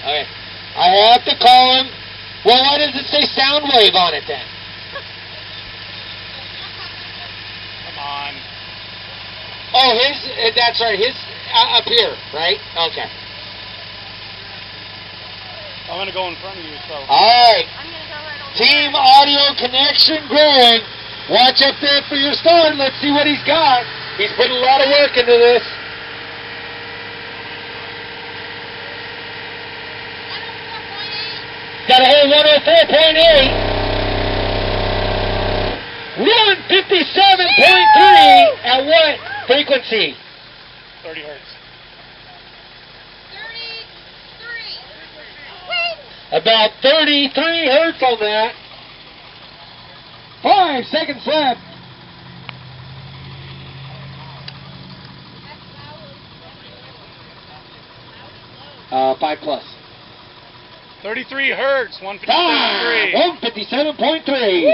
Okay. I have to call him. Well, why does it say sound wave on it then? Come on. Oh, that's right. His up here, right? Okay. I'm going to go in front of you, so. All right. I'm going to go right over Team there. audio connection growing. Watch up there for your start. Let's see what he's got. He's put a lot of work into this. Got a whole 104.8. 157.3 at what frequency? 30 hertz. 33. About 33 hertz on that. 5 seconds left. Five plus. 33 hertz, 157.3. 157.3.